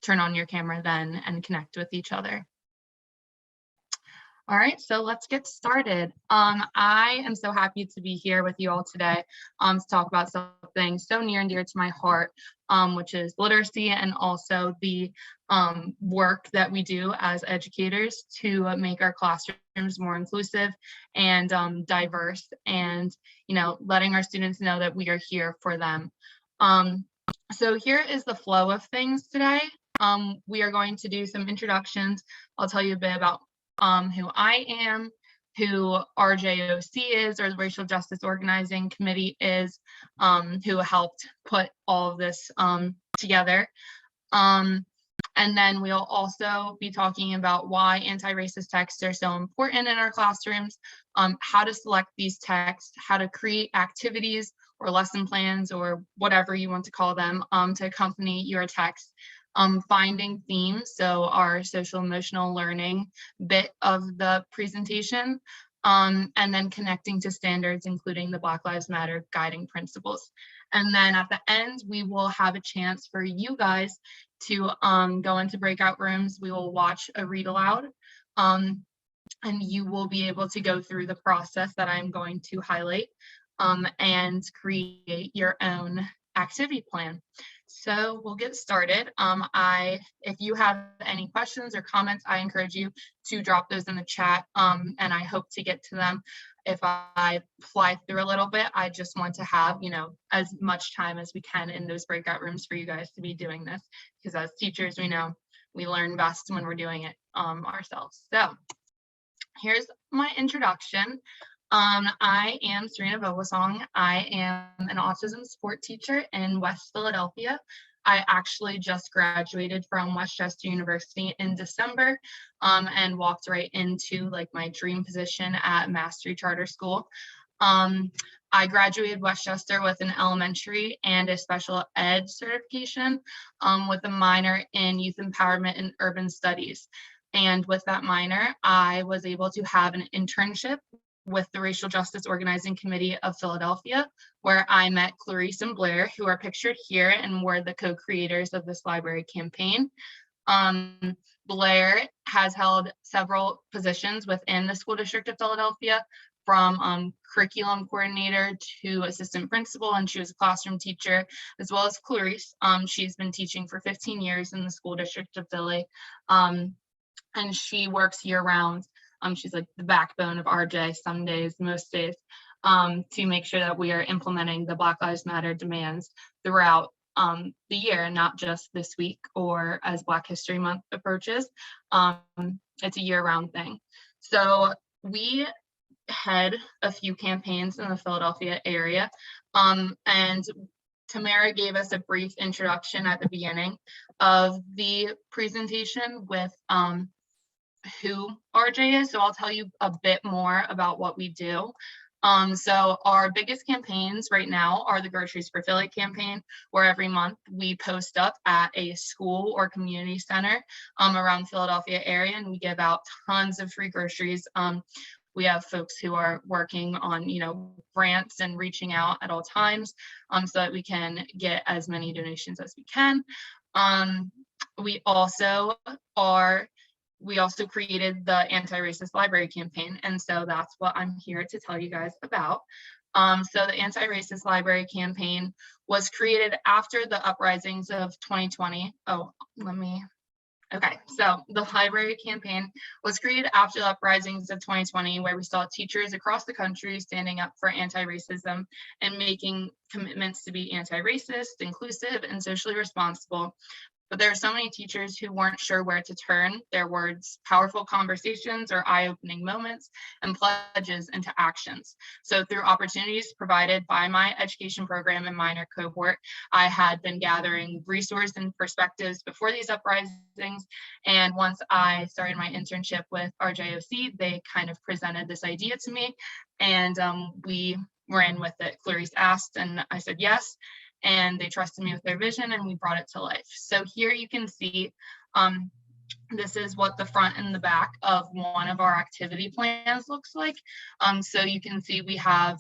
turn on your camera then and connect with each other. All right, so let's get started. I am so happy to be here with you all today to talk about something so near and dear to my heart, which is literacy, and also the work that we do as educators to make our classrooms more inclusive and diverse, and letting our students know that we are here for them. So here is the flow of things today. We are going to do some introductions. I'll tell you a bit about who I am, who RJOC is, or the Racial Justice Organizing Committee is, who helped put all of this together. And then we'll also be talking about why anti-racist texts are so important in our classrooms, how to select these texts, how to create activities or lesson plans or whatever you want to call them to accompany your text. Finding themes, so our social emotional learning bit of the presentation, and then connecting to standards, including the Black Lives Matter guiding principles. And then at the end, we will have a chance for you guys to go into breakout rooms. We will watch a read aloud, and you will be able to go through the process that I'm going to highlight and create your own activity plan. So we'll get started. If you have any questions or comments, I encourage you to drop those in the chat, and I hope to get to them. If I fly through a little bit, I just want to have, as much time as we can in those breakout rooms for you guys to be doing this, because as teachers, we know we learn best when we're doing it ourselves. So here's my introduction. I am Sarena Vogelsong. I am an autism support teacher in West Philadelphia. I actually just graduated from Westchester University in December and walked right into my dream position at Mastery Charter School. I graduated Westchester with an elementary and a special ed certification with a minor in youth empowerment and urban studies. And with that minor, I was able to have an internship with the Racial Justice Organizing Committee of Philadelphia, where I met Clarice and Blair, who are pictured here and were the co-creators of this library campaign. Blair has held several positions within the School District of Philadelphia, from curriculum coordinator to assistant principal, and she was a classroom teacher, as well as Clarice. She's been teaching for 15 years in the School District of Philly, and she works year-round. She's like the backbone of RJ some days, most days, to make sure that we are implementing the Black Lives Matter demands throughout the year, not just this week or as Black History Month approaches. It's a year-round thing. So we head a few campaigns in the Philadelphia area, and Tamara gave us a brief introduction at the beginning of the presentation with who RJ is, so I'll tell you a bit more about what we do. So our biggest campaigns right now are the Groceries for Philly campaign, where every month we post up at a school or community center around Philadelphia area, and we give out tons of free groceries. We have folks who are working on, grants and reaching out at all times so that we can get as many donations as we can. We also created the Anti-Racist Library campaign, and so that's what I'm here to tell you guys about. So the Anti-Racist Library campaign was created after the uprisings of 2020. So the library campaign was created after the uprisings of 2020, where we saw teachers across the country standing up for anti-racism and making commitments to be anti-racist, inclusive, and socially responsible. But there are so many teachers who weren't sure where to turn their words, powerful conversations or eye-opening moments, and pledges into actions. So through opportunities provided by my education program and minor cohort, I had been gathering resources and perspectives before these uprisings. And once I started my internship with RJOC, they kind of presented this idea to me, and we ran with it. Clarice asked, and I said yes. And they trusted me with their vision, and we brought it to life. So here you can see, this is what the front and the back of one of our activity plans looks like. So you can see we have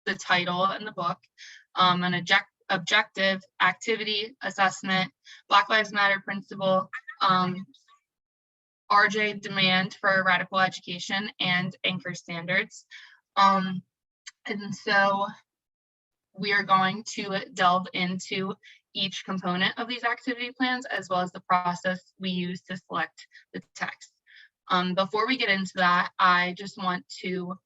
the title in the book, an objective, activity, assessment, Black Lives Matter principle, RJ demand for radical education, and anchor standards. And so we are going to delve into each component of these activity plans, as well as the process we use to select the text. Before we get into that, I just want to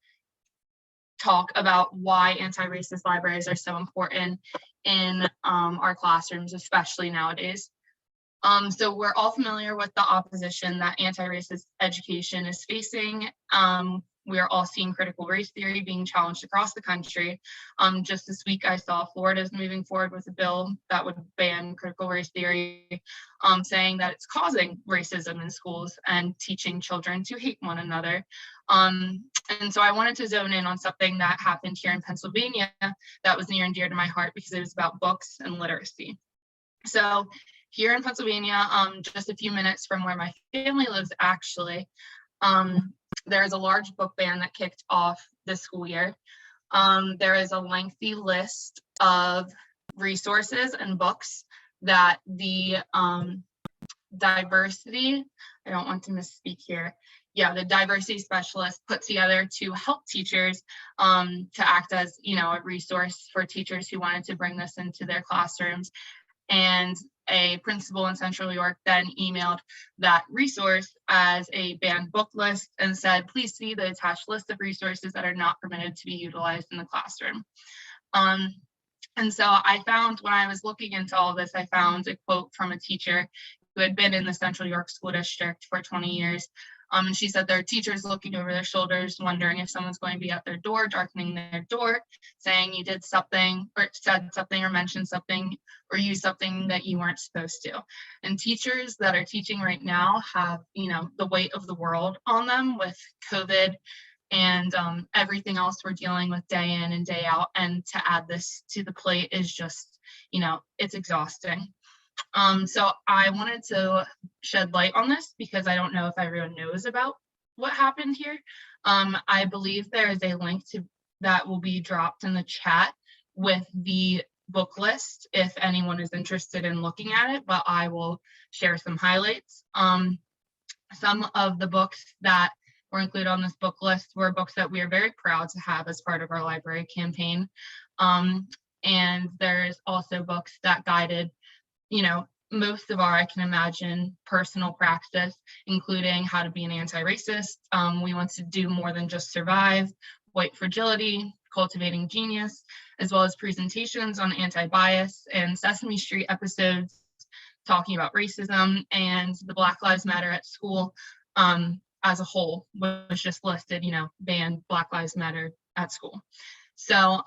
talk about why anti-racist libraries are so important in our classrooms, especially nowadays. So we're all familiar with the opposition that anti-racist education is facing. We are all seeing critical race theory being challenged across the country. Just this week, I saw Florida is moving forward with a bill that would ban critical race theory, saying that it's causing racism in schools and teaching children to hate one another. And so I wanted to zone in on something that happened here in Pennsylvania that was near and dear to my heart because it was about books and literacy. So here in Pennsylvania, just a few minutes from where my family lives, actually, there is a large book ban that kicked off this school year. There is a lengthy list of resources and books that the diversity, I don't want to misspeak here. Yeah, the diversity specialist put together to help teachers to act as, a resource for teachers who wanted to bring this into their classrooms. And a principal in Central New York then emailed that resource as a banned book list and said, please see the attached list of resources that are not permitted to be utilized in the classroom. And so I found, when I was looking into all this, I found a quote from a teacher who had been in the Central New York School District for 20 years. And she said there are teachers looking over their shoulders, wondering if someone's going to be at their door, darkening their door, saying you did something or said something or mentioned something or used something that you weren't supposed to. And teachers that are teaching right now have, the weight of the world on them with COVID and everything else we're dealing with day in and day out. And to add this to the plate is just, it's exhausting. So I wanted to shed light on this because I don't know if everyone knows about what happened here. I believe there is a link to that will be dropped in the chat with the book list if anyone is interested in looking at it, but I will share some highlights. Some of the books that were included on this book list were books that we are very proud to have as part of our library campaign. And there's also books that guided most of our, I can imagine, personal practice, including how to be an anti-racist. We want to do more than just survive, white fragility, cultivating genius, as well as presentations on anti-bias and Sesame Street episodes talking about racism, and the Black Lives Matter at school as a whole was just listed, ban Black Lives Matter at school. So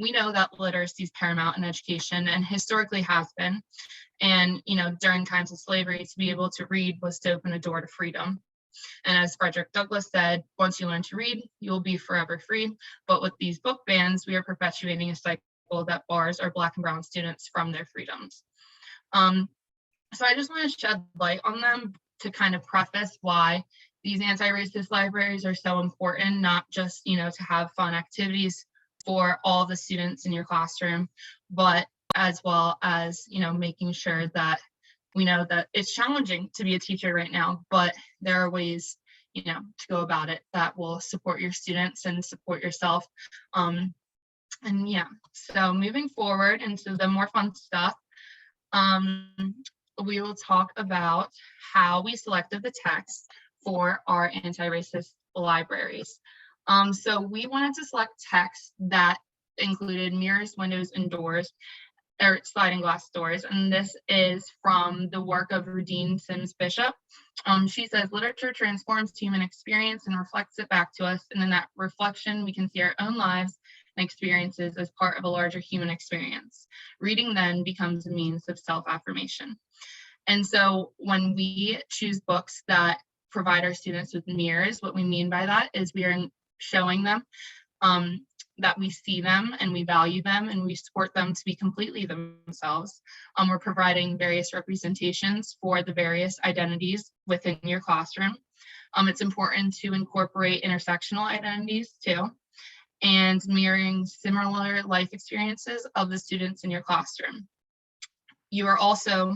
we know that literacy is paramount in education and historically has been. And, during times of slavery, to be able to read was to open a door to freedom. And as Frederick Douglass said, once you learn to read, you will be forever free. But with these book bans, we are perpetuating a cycle that bars our Black and Brown students from their freedoms. So I just want to shed light on them to kind of preface why these anti-racist libraries are so important, not just, to have fun activities for all the students in your classroom, but as well as, making sure that we know that it's challenging to be a teacher right now, but there are ways, to go about it that will support your students and support yourself. And yeah, so moving forward into the more fun stuff, we will talk about how we selected the text for our anti-racist libraries. So we wanted to select text that included mirrors, windows, and doors, or sliding glass doors. And this is from the work of Rudine Sims Bishop. She says, literature transforms human experience and reflects it back to us. And in that reflection, we can see our own lives and experiences as part of a larger human experience. Reading then becomes a means of self-affirmation. And so when we choose books that provide our students with mirrors, what we mean by that is we are showing them that we see them and we value them and we support them to be completely themselves. We're providing various representations for the various identities within your classroom. It's important to incorporate intersectional identities too. and mirroring similar life experiences of the students in your classroom. You are also,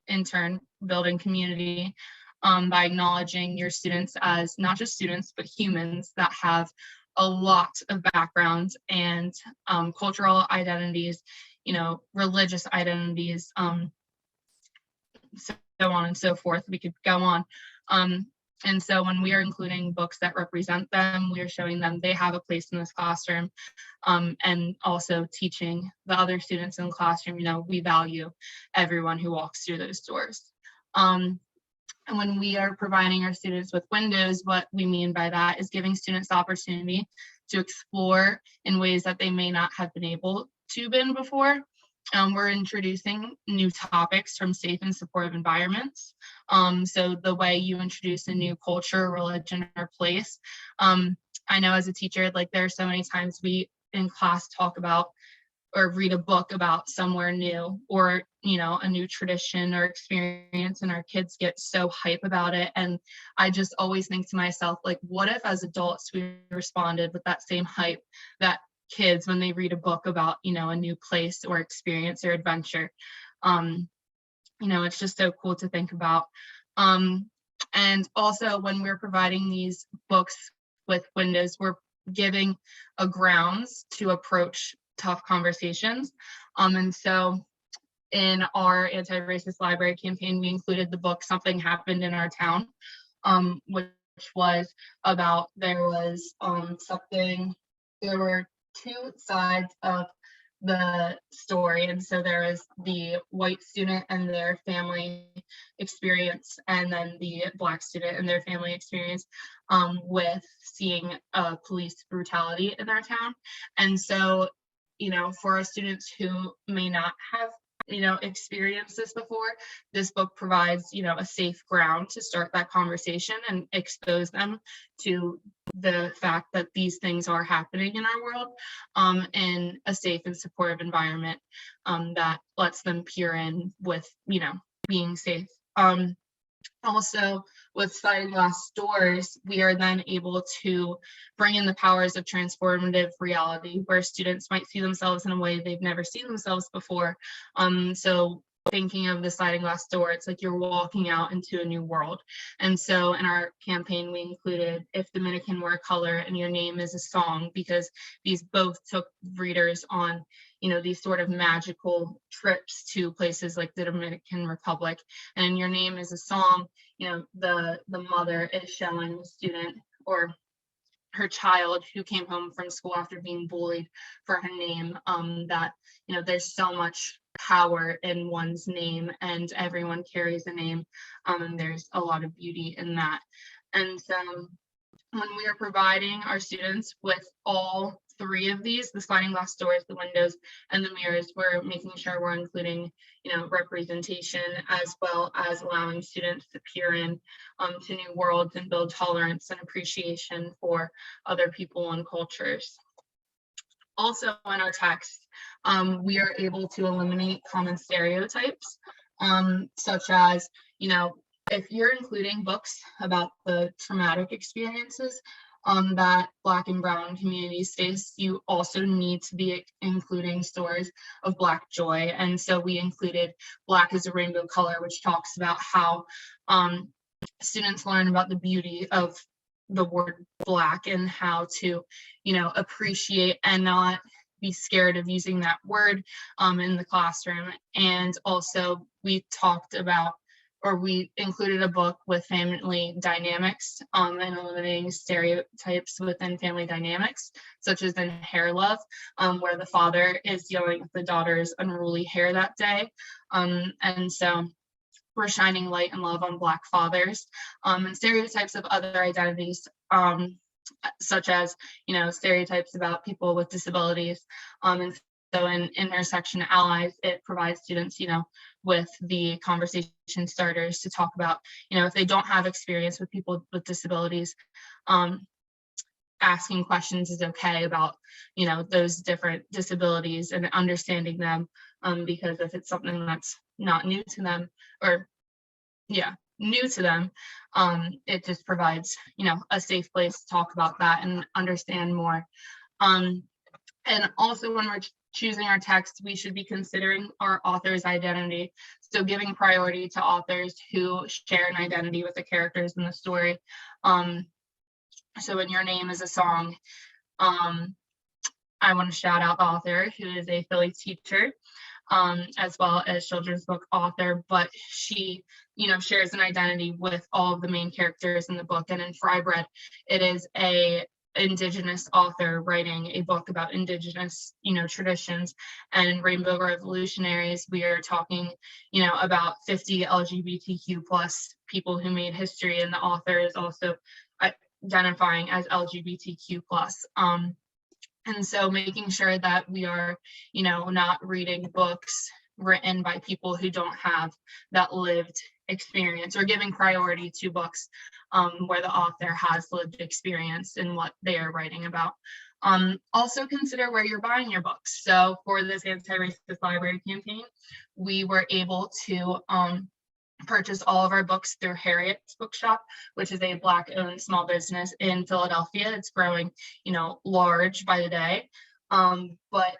in turn, building community by acknowledging your students as not just students, but humans that have a lot of backgrounds and cultural identities, religious identities, so on and so forth. We could go on. And so when we are including books that represent them, we are showing them they have a place in this classroom, and also teaching the other students in the classroom, we value everyone who walks through those doors. And when we are providing our students with windows, what we mean by that is giving students the opportunity to explore in ways that they may not have been able to been before. We're introducing new topics from safe and supportive environments. So the way you introduce a new culture, religion, or place. I know as a teacher, like there are so many times we in class talk about or read a book about somewhere new or, a new tradition or experience, and our kids get so hype about it. And I just always think to myself, like, what if as adults we responded with that same hype that kids when they read a book about a new place or experience or adventure. It's just so cool to think about. And also when we're providing these books with windows, we're giving a grounds to approach tough conversations. And so in our anti-racist library campaign, we included the book Something Happened in Our Town, which was about there were two sides of the story. And so there is the white student and their family experience, and then the Black student and their family experience with seeing police brutality in their town. And so, for our students who may not have experienced this before, this book provides a safe ground to start that conversation and expose them to the fact that these things are happening in our world, in a safe and supportive environment that lets them peer in with being safe. Also, with sliding glass doors, we are then able to bring in the powers of transformative reality, where students might see themselves in a way they've never seen themselves before. So thinking of the sliding glass door, it's like you're walking out into a new world. And so in our campaign, we included If Dominican Were a Color and Your Name is a Song, because these both took readers on these sort of magical trips to places like the Dominican Republic. And Your Name is a Song, the mother is showing the student or her child who came home from school after being bullied for her name, that there's so much power in one's name and everyone carries a name, and there's a lot of beauty in that. And so when we are providing our students with all three of these, the sliding glass doors, the windows, and the mirrors, we're making sure we're including representation, as well as allowing students to peer in to new worlds and build tolerance and appreciation for other people and cultures. Also in our text, we are able to eliminate common stereotypes, such as, if you're including books about the traumatic experiences that Black and Brown communities face, you also need to be including stories of Black joy. And so we included Black as a Rainbow Color, which talks about how students learn about the beauty of the word Black and how to, appreciate and not be scared of using that word in the classroom. And also we talked about, or we included a book with family dynamics and eliminating stereotypes within family dynamics, such as in Hair Love, where the father is dealing with the daughter's unruly hair that day. And so we're shining light and love on Black fathers, and stereotypes of other identities, such as, stereotypes about people with disabilities. And so in Intersection Allies, it provides students, with the conversation starters to talk about, if they don't have experience with people with disabilities, asking questions is okay about, those different disabilities and understanding them, because if it's something that's not new to them, or new to them, it just provides, a safe place to talk about that and understand more. And also when we're choosing our text, we should be considering our author's identity. So giving priority to authors who share an identity with the characters in the story. So when Your Name Is a Song, I want to shout out the author, who is a Philly teacher, as well as children's book author, but she, shares an identity with all of the main characters in the book. And in Frybread, it is a Indigenous author writing a book about Indigenous, traditions. And in Rainbow Revolutionaries, we are talking, about 50 LGBTQ plus people who made history, and the author is also identifying as LGBTQ plus. And so making sure that we are, not reading books written by people who don't have that lived experience, or giving priority to books where the author has lived experience in what they are writing about. Also consider where you're buying your books. So for this Anti-Racist Library campaign, we were able to purchase all of our books through Harriet's Bookshop, which is a Black-owned small business in Philadelphia. It's growing, large by the day. But,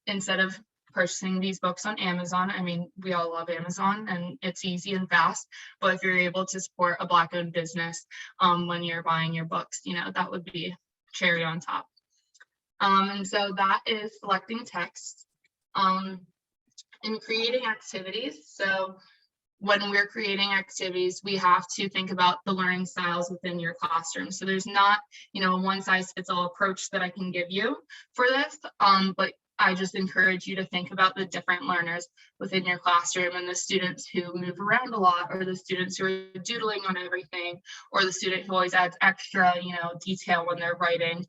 instead of purchasing these books on Amazon, I mean, we all love Amazon and it's easy and fast, but if you're able to support a Black-owned business when you're buying your books, that would be cherry on top. And so that is selecting text. In creating activities, so when we're creating activities, we have to think about the learning styles within your classroom. So there's not, a one size fits all approach that I can give you for this, but I just encourage you to think about the different learners within your classroom, and the students who move around a lot, or the students who are doodling on everything, or the student who always adds extra, detail when they're writing.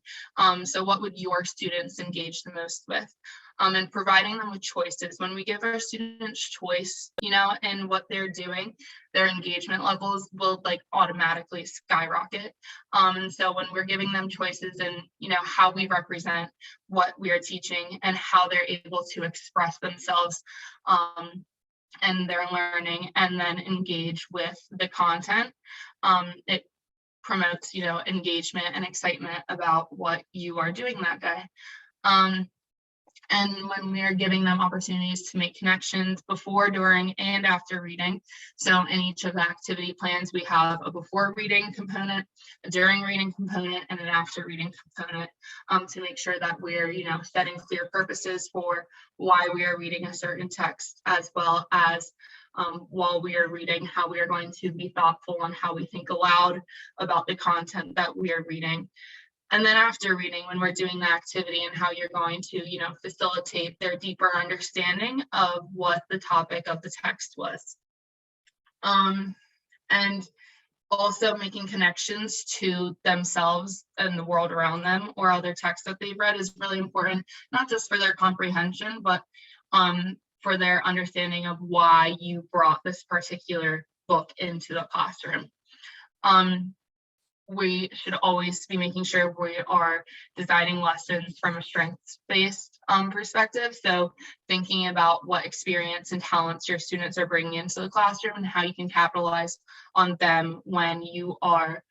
So what would your students engage the most with? And providing them with choices. When we give our students choice, in what they're doing, their engagement levels will automatically skyrocket. And so when we're giving them choices in, how we represent what we are teaching and how they're able to express themselves and their learning, and then engage with the content, it promotes, engagement and excitement about what you are doing that day. And when we are giving them opportunities to make connections before, during, and after reading. So in each of the activity plans, we have a before reading component, a during reading component, and an after reading component, to make sure that we're, setting clear purposes for why we are reading a certain text, as well as while we are reading, how we are going to be thoughtful on how we think aloud about the content that we are reading. And then after reading, when we're doing the activity, and how you're going to, facilitate their deeper understanding of what the topic of the text was. And also making connections to themselves and the world around them, or other texts that they've read, is really important, not just for their comprehension, but for their understanding of why you brought this particular book into the classroom. We should always be making sure we are designing lessons from a strengths-based perspective. So thinking about what experience and talents your students are bringing into the classroom, and how you can capitalize on them when you are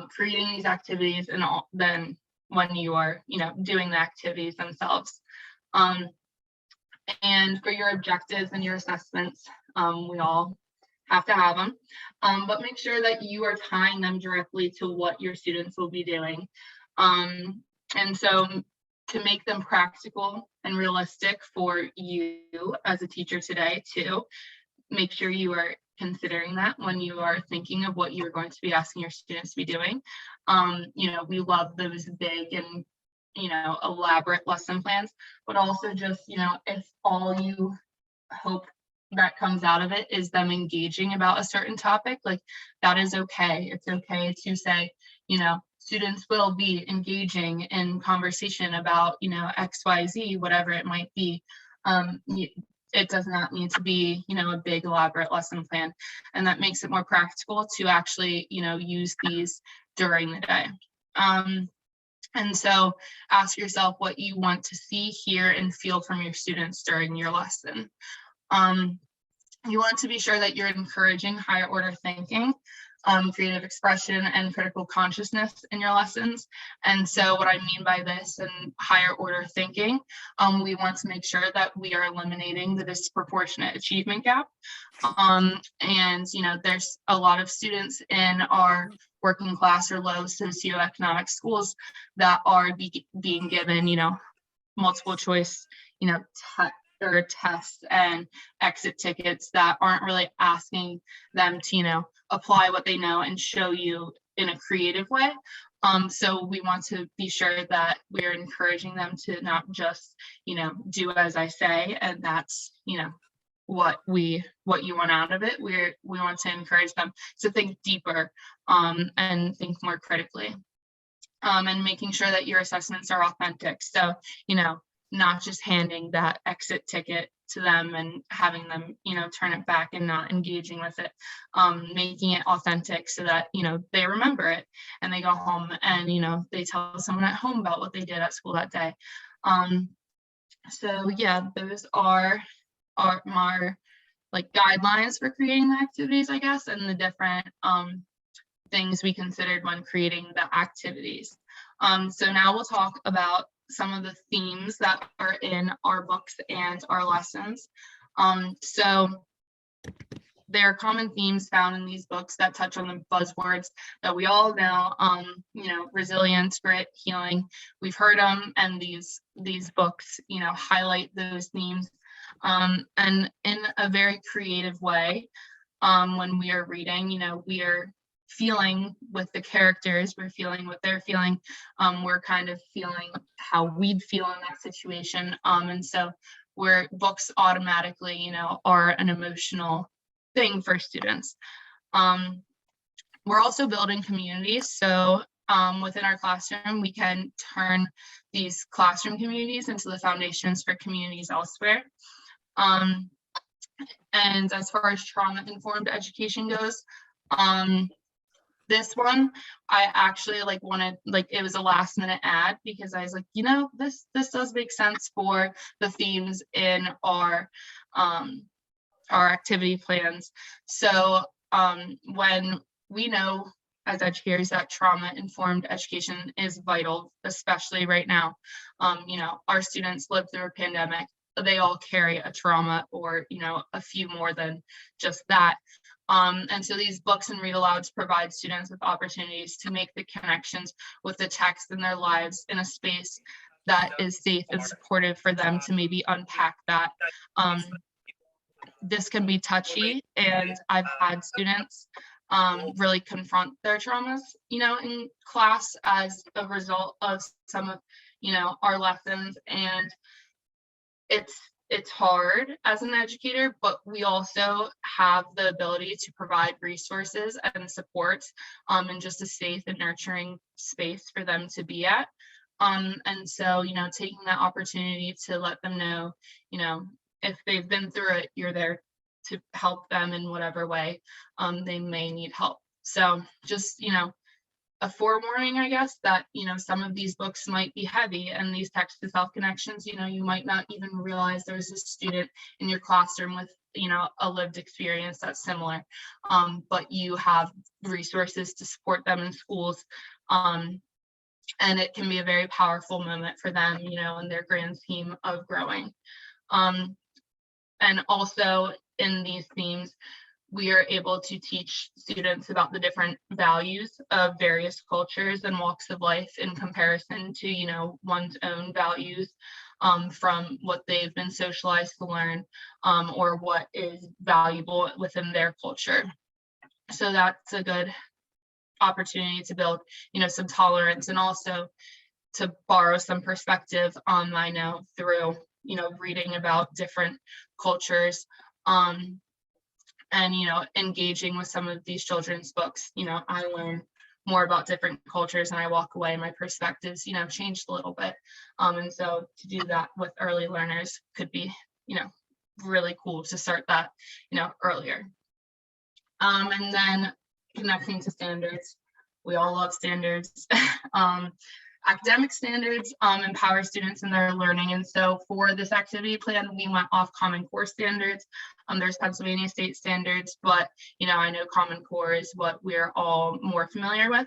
creating these activities, and then when you are, doing the activities themselves. And for your objectives and your assessments, we all have to have them, but make sure that you are tying them directly to what your students will be doing. And so to make them practical and realistic for you as a teacher today too, make sure you are considering that when you are thinking of what you're going to be asking your students to be doing. We love those big and, elaborate lesson plans, but also just, if all you hope that comes out of it is them engaging about a certain topic, that is okay. It's okay to say, students will be engaging in conversation about, XYZ, whatever it might be. It does not need to be, a big elaborate lesson plan. And that makes it more practical to actually, use these during the day. And so ask yourself what you want to see, hear, and feel from your students during your lesson. You want to be sure that you're encouraging higher order thinking. creative expression and critical consciousness in your lessons. And so what I mean by this and higher order thinking, we want to make sure that we are eliminating the disproportionate achievement gap. And, there's a lot of students in our working class or low socioeconomic schools that are being given, multiple choice, tests and exit tickets that aren't really asking them to, apply what they know and show you in a creative way. So we want to be sure that we're encouraging them to not just, do as I say, and that's, what you want out of it. We want to encourage them to think deeper and think more critically. And making sure that your assessments are authentic. So, not just handing that exit ticket to them and having them, turn it back and not engaging with it, making it authentic so that, they remember it and they go home and, they tell someone at home about what they did at school that day. So yeah, those are my guidelines for creating the activities, I guess, and the different things we considered when creating the activities. So now we'll talk about some of the themes that are in our books and our lessons. So there are common themes found in these books that touch on the buzzwords that we all know, resilience, grit, healing. We've heard them, and these books, highlight those themes. And in a very creative way, when we are reading, we are feeling with the characters, we're feeling what they're feeling, we're kind of feeling how we'd feel in that situation, and so books automatically, are an emotional thing for students. We're also building communities, so within our classroom, we can turn these classroom communities into the foundations for communities elsewhere. And as far as trauma-informed education goes, this one, I actually wanted, it was a last minute ad because I was like, this does make sense for the themes in our activity plans. So when we know as educators that trauma-informed education is vital, especially right now, our students live through a pandemic. They all carry a trauma or, a few more than just that. And so these books and read alouds provide students with opportunities to make the connections with the text in their lives in a space that is safe and supportive for them to maybe unpack that. This can be touchy, and I've had students really confront their traumas, in class as a result of some of, our lessons. And it's hard as an educator, but we also have the ability to provide resources and support and just a safe and nurturing space for them to be at. And so, taking that opportunity to let them know, if they've been through it, you're there to help them in whatever way they may need help. So just, a forewarning, I guess, that, some of these books might be heavy, and these text to self connections, you might not even realize there's a student in your classroom with, a lived experience that's similar, but you have resources to support them in schools. And it can be a very powerful moment for them, in their grand scheme of growing. And also in these themes, we are able to teach students about the different values of various cultures and walks of life in comparison to, one's own values from what they've been socialized to learn, or what is valuable within their culture. So that's a good opportunity to build, some tolerance, and also to borrow some perspective, I know, through, reading about different cultures. And, engaging with some of these children's books, I learn more about different cultures, and I walk away, my perspectives, changed a little bit. And so to do that with early learners could be, really cool to start that, earlier. And then connecting to standards. We all love standards. academic standards empower students in their learning. And so for this activity plan, we went off Common Core standards. There's Pennsylvania state standards, but I know Common Core is what we're all more familiar with.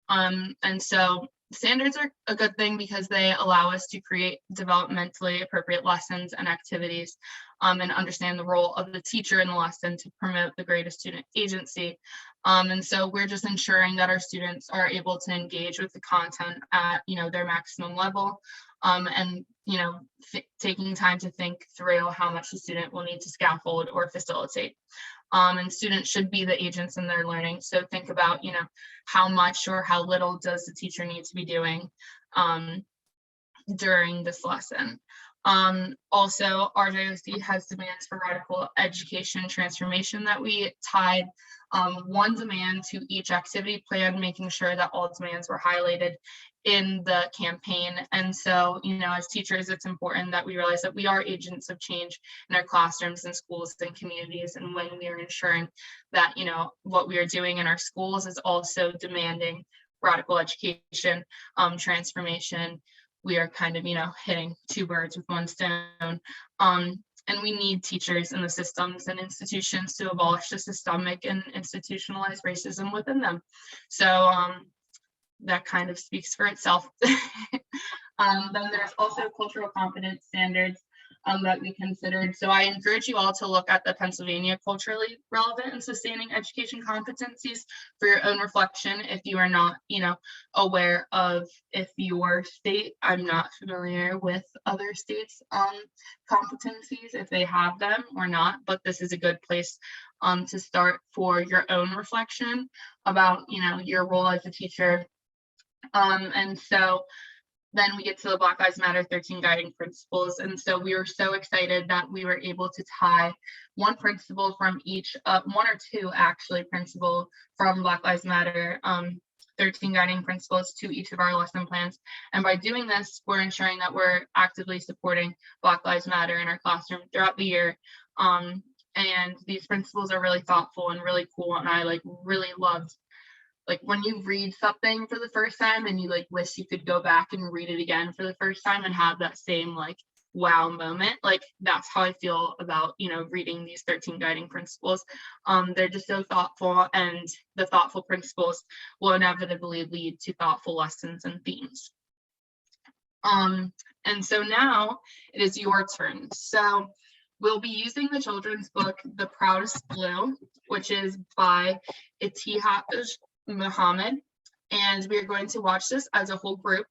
And so standards are a good thing because they allow us to create developmentally appropriate lessons and activities and understand the role of the teacher in the lesson to promote the greatest student agency. And so we're just ensuring that our students are able to engage with the content at their maximum level, and taking time to think through how much the student will need to scaffold or facilitate. And students should be the agents in their learning. So think about, how much or how little does the teacher need to be doing during this lesson. Also, RJOC has demands for radical education transformation that we tied one demand to each activity plan, making sure that all demands were highlighted in the campaign. And so, as teachers, it's important that we realize that we are agents of change in our classrooms and schools and communities. And when we are ensuring that, what we are doing in our schools is also demanding radical education, transformation, we are kind of, hitting two birds with one stone. And we need teachers in the systems and institutions to abolish the systemic and institutionalized racism within them. So that kind of speaks for itself. Then there's also cultural competence standards that we considered. So I encourage you all to look at the Pennsylvania culturally relevant and sustaining education competencies for your own reflection. If you are not, aware of if your state, I'm not familiar with other states' competencies, if they have them or not, but this is a good place to start for your own reflection about, your role as a teacher. And so then we get to the Black Lives Matter 13 guiding principles. And so we were so excited that we were able to tie one principle from each, one or two actually principle from Black Lives Matter 13 guiding principles to each of our lesson plans. And by doing this, we're ensuring that we're actively supporting Black Lives Matter in our classroom throughout the year. And these principles are really thoughtful and really cool. And I really loved when you read something for the first time and you wish you could go back and read it again for the first time and have that same wow moment. That's how I feel about, reading these 13 guiding principles. They're just so thoughtful, and the thoughtful principles will inevitably lead to thoughtful lessons and themes. And so now it is your turn. So we'll be using the children's book, The Proudest Blue, which is by Itihaj Muhammad, and we're going to watch this as a whole group.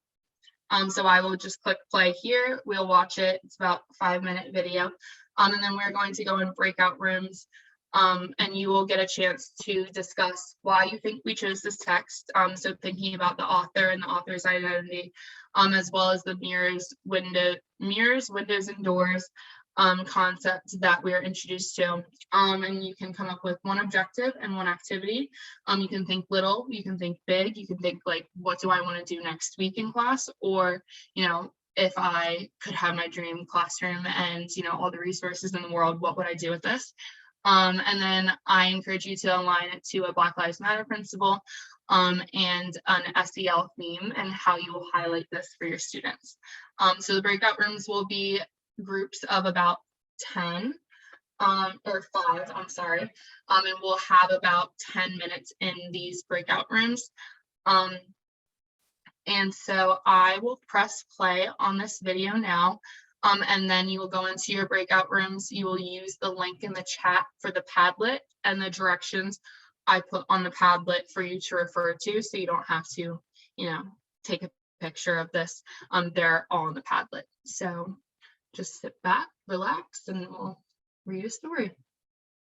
So I will just click play here. We'll watch it. It's about a 5-minute video. And then we're going to go in breakout rooms, and you will get a chance to discuss why you think we chose this text. So thinking about the author and the author's identity, as well as the mirrors, windows, and doors concept that we are introduced to. And you can come up with one objective and one activity. You can think little, you can think big, you can think what do I want to do next week in class? Or, if I could have my dream classroom and, all the resources in the world, what would I do with this? And then I encourage you to align it to a Black Lives Matter principle and an SEL theme, and how you will highlight this for your students. So the breakout rooms will be groups of about 10 or 5, I'm sorry, and we'll have about 10 minutes in these breakout rooms. And so I will press play on this video now, and then you will go into your breakout rooms. You will use the link in the chat for the Padlet and the directions I put on the Padlet for you to refer to, so you don't have to, take a picture of this. They're all on the Padlet. So just sit back, relax, and we'll read a story.